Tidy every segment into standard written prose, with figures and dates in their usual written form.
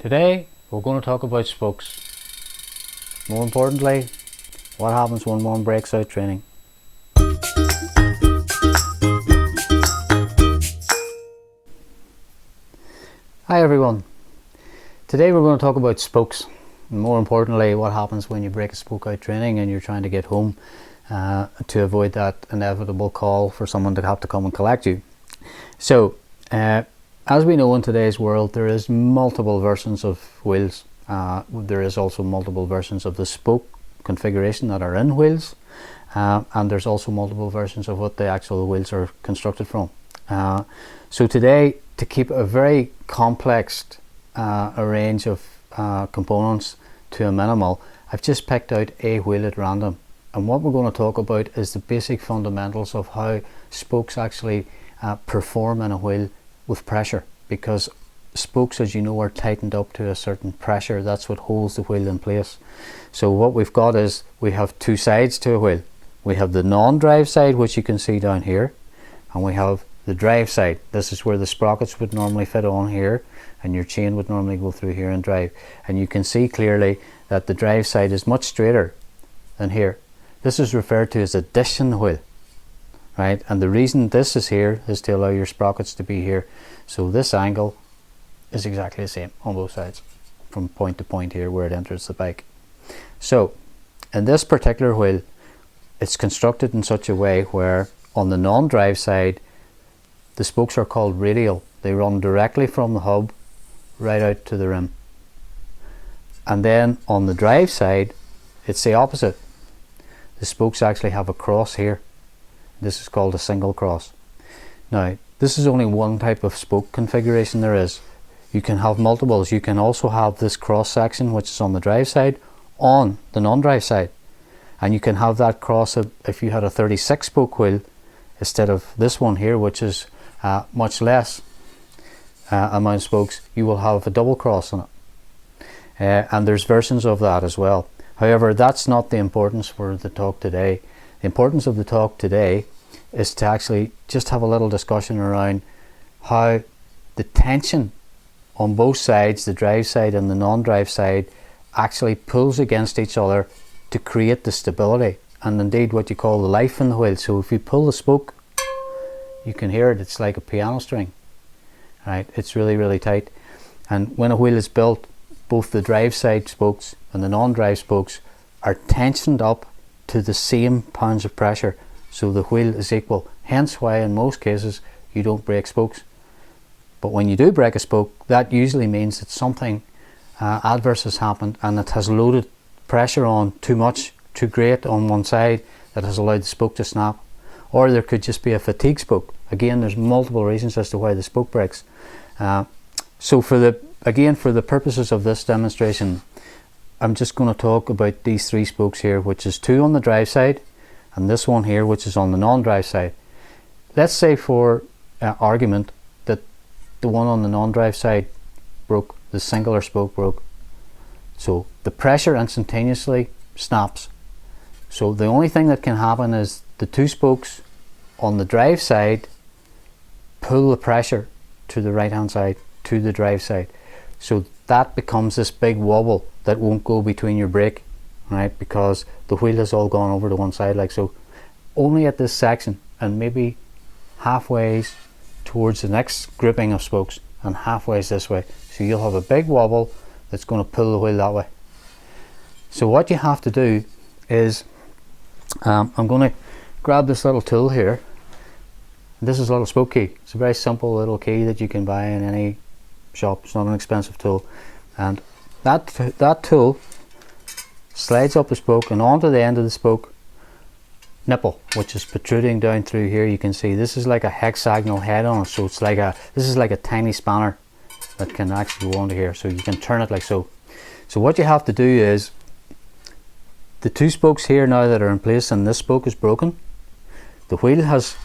Today we're going to talk about spokes. More importantly, what happens when one breaks out training. Hi everyone. Today we're going to talk about spokes. And more importantly, what happens when you break a spoke out training and you're trying to get home to avoid that inevitable call for someone to have to come and collect you. So, as we know in today's world, there is multiple versions of wheels. There is also multiple versions of the spoke configuration that are in wheels, and there's also multiple versions of what the actual wheels are constructed from. So today, to keep a very complex a range of components to a minimal, I've just picked out a wheel at random, and what we're going to talk about is the basic fundamentals of how spokes actually perform in a wheel with pressure, because spokes, as you know, are tightened up to a certain pressure. That's what holds the wheel in place. So what we've got is we have two sides to a wheel. We have the non-drive side, which you can see down here, and we have the drive side. This is where the sprockets would normally fit on here, and your chain would normally go through here and drive. And you can see clearly that the drive side is much straighter than here. This is referred to as a dish in the wheel, right? And the reason this is here is to allow your sprockets to be here. So this angle is exactly the same on both sides, from point to point here where it enters the bike. So in this particular wheel, it's constructed in such a way where on the non-drive side, the spokes are called radial. They run directly from the hub right out to the rim. And then on the drive side, it's the opposite. The spokes actually have a cross here. This is called a single cross. Now, this is only one type of spoke configuration there is. You can have multiples. You can also have this cross section, which is on the drive side, on the non-drive side. And you can have that cross if you had a 36 spoke wheel instead of this one here, which is much less amount of spokes. You will have a double cross on it. And there's versions of that as well. However, that's not the importance for the talk today. The importance of the talk today is to actually just have a little discussion around how the tension on both sides, the drive side and the non-drive side, actually pulls against each other to create the stability and indeed what you call the life in the wheel. So if you pull the spoke, you can hear it. It's like a piano string, right? It's really tight. And when a wheel is built, both the drive side spokes and the non-drive spokes are tensioned up to the same pounds of pressure, so the wheel is equal. Hence why in most cases you don't break spokes. But when you do break a spoke, that usually means that something adverse has happened and it has loaded pressure on too much, too great on one side, that has allowed the spoke to snap. Or there could just be a fatigue spoke. Again, there's multiple reasons as to why the spoke breaks. So for the purposes of this demonstration, I'm just going to talk about these three spokes here, which is two on the drive side and this one here, which is on the non-drive side. Let's say for argument that the one on the non-drive side broke, the singular spoke broke. So the pressure instantaneously snaps. So the only thing that can happen is the two spokes on the drive side pull the pressure to the right hand side, to the drive side. So that becomes this big wobble that won't go between your brake, right? Because the wheel has all gone over to one side like so. Only at this section and maybe halfway towards the next grouping of spokes and halfway this way. So you'll have a big wobble that's going to pull the wheel that way. So what you have to do is, I'm going to grab this little tool here. This is a little spoke key. It's a very simple little key that you can buy in any shop. It's not an expensive tool, and that tool slides up the spoke and onto the end of the spoke nipple, which is protruding down through here. You can see this is like a hexagonal head on it, so it's like this is like a tiny spanner that can actually go onto here, so you can turn it like so. So what you have to do is, the two spokes here now that are in place and this spoke is broken, the wheel has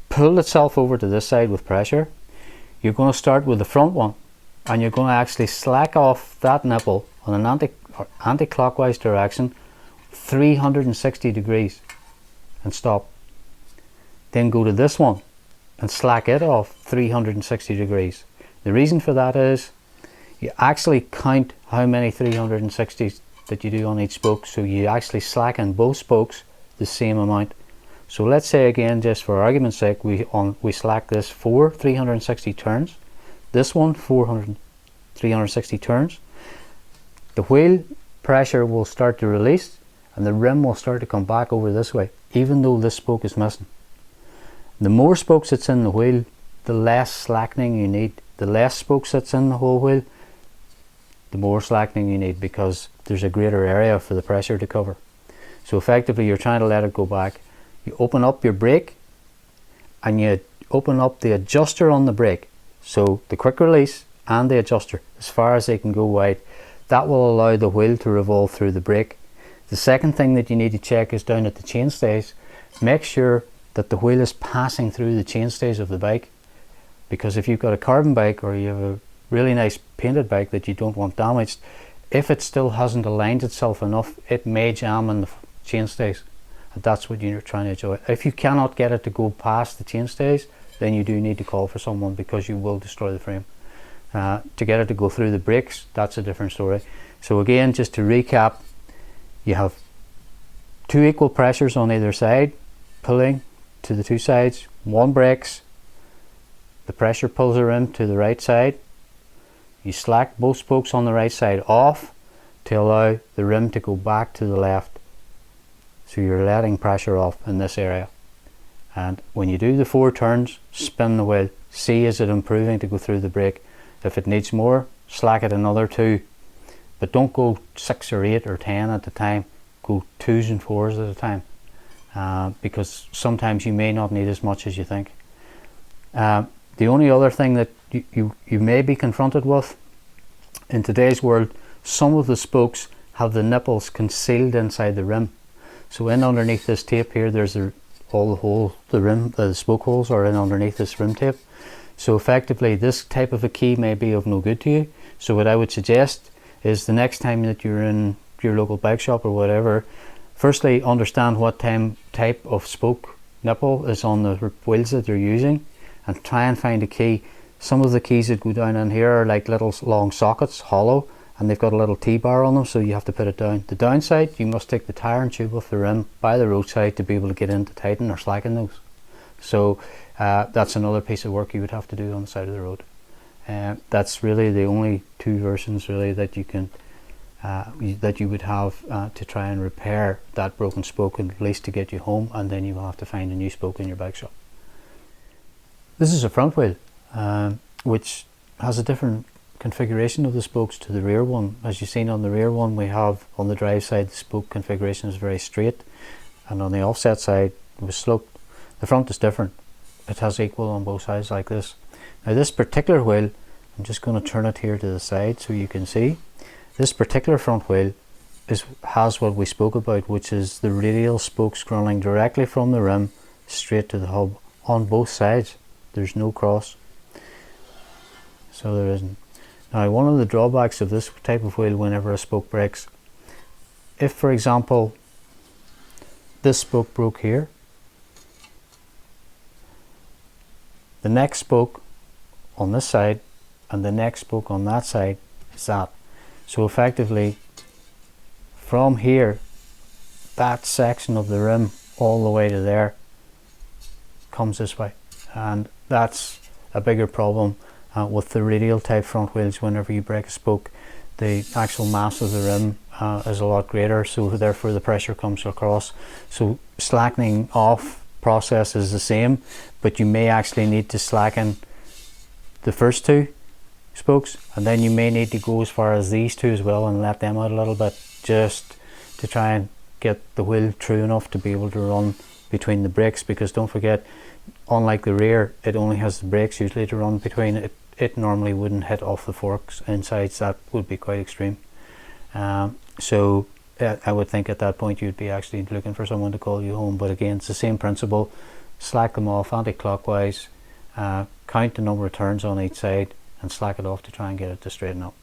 pulled itself over to this side with pressure. You're going to start with the front one and you're going to actually slack off that nipple on an anti-clockwise direction 360 degrees and stop. Then go to this one and slack it off 360 degrees. The reason for that is you actually count how many 360s that you do on each spoke, so you actually slacken both spokes the same amount. So let's say again, just for argument's sake, we slack this 4 360 turns, this one 360 turns. The wheel pressure will start to release and the rim will start to come back over this way, even though this spoke is missing. The more spokes that's in the wheel, the less slackening you need. The less spokes that's in the whole wheel, the more slackening you need, because there's a greater area for the pressure to cover. So effectively you're trying to let it go back. You open up your brake and you open up the adjuster on the brake, so the quick release and the adjuster as far as they can go wide. That will allow the wheel to revolve through the brake. The second thing that you need to check is down at the chainstays. Make sure that the wheel is passing through the chainstays of the bike, because if you've got a carbon bike or you have a really nice painted bike that you don't want damaged, if it still hasn't aligned itself enough, it may jam in the chainstays, and that's what you're trying to avoid. If you cannot get it to go past the chainstays, then you do need to call for someone, because you will destroy the frame. To get it to go through the brakes, that's a different story. So again, just to recap, you have two equal pressures on either side pulling to the two sides. One brakes, the pressure pulls the rim to the right side. You slack both spokes on the right side off to allow the rim to go back to the left, so you're letting pressure off in this area. And when you do the 4 turns, spin the wheel, see is it improving to go through the brake. If it needs more, slack it another 2, but don't go 6 or 8 or 10 at a time. Go 2s and 4s at a time, because sometimes you may not need as much as you think. The only other thing that you may be confronted with in today's world, some of the spokes have the nipples concealed inside the rim. So in underneath this tape here, there's the spoke holes are in underneath this rim tape. So effectively this type of a key may be of no good to you. So what I would suggest is, the next time that you're in your local bike shop or whatever, firstly understand what type of spoke nipple is on the wheels that you're using, and try and find a key. Some of the keys that go down in here are like little long sockets, hollow, and they've got a little T-bar on them, so you have to put it down. The downside, you must take the tire and tube off the rim by the roadside to be able to get in to tighten or slacken those. So that's another piece of work you would have to do on the side of the road. That's really the only 2 versions really that you can that you would have to try and repair that broken spoke, at least to get you home, and then you will have to find a new spoke in your bike shop. This is a front wheel, which has a different configuration of the spokes to the rear one. As you've seen on the rear one, we have on the drive side the spoke configuration is very straight, and on the offset side it was sloped. The front is different. It has equal on both sides like this. Now this particular wheel, I'm just going to turn it here to the side so you can see. This particular front wheel has what we spoke about, which is the radial spokes running directly from the rim straight to the hub on both sides. There's no cross, so there isn't. Now one of the drawbacks of this type of wheel, whenever a spoke breaks, if for example this spoke broke here, the next spoke on this side and the next spoke on that side is that. So effectively from here, that section of the rim all the way to there comes this way, and that's a bigger problem with the radial type front wheels. Whenever you break a spoke, the actual mass of the rim is a lot greater, so therefore the pressure comes across. So slackening off process is the same, but you may actually need to slacken the first 2 spokes, and then you may need to go as far as these 2 as well and let them out a little bit, just to try and get the wheel true enough to be able to run between the brakes. Because don't forget, unlike the rear, it only has the brakes usually to run between. It normally wouldn't hit off the forks insides. That would be quite extreme. So I would think at that point you'd be actually looking for someone to call you home. But again, it's the same principle. Slack them off anti-clockwise, count the number of turns on each side, and slack it off to try and get it to straighten up.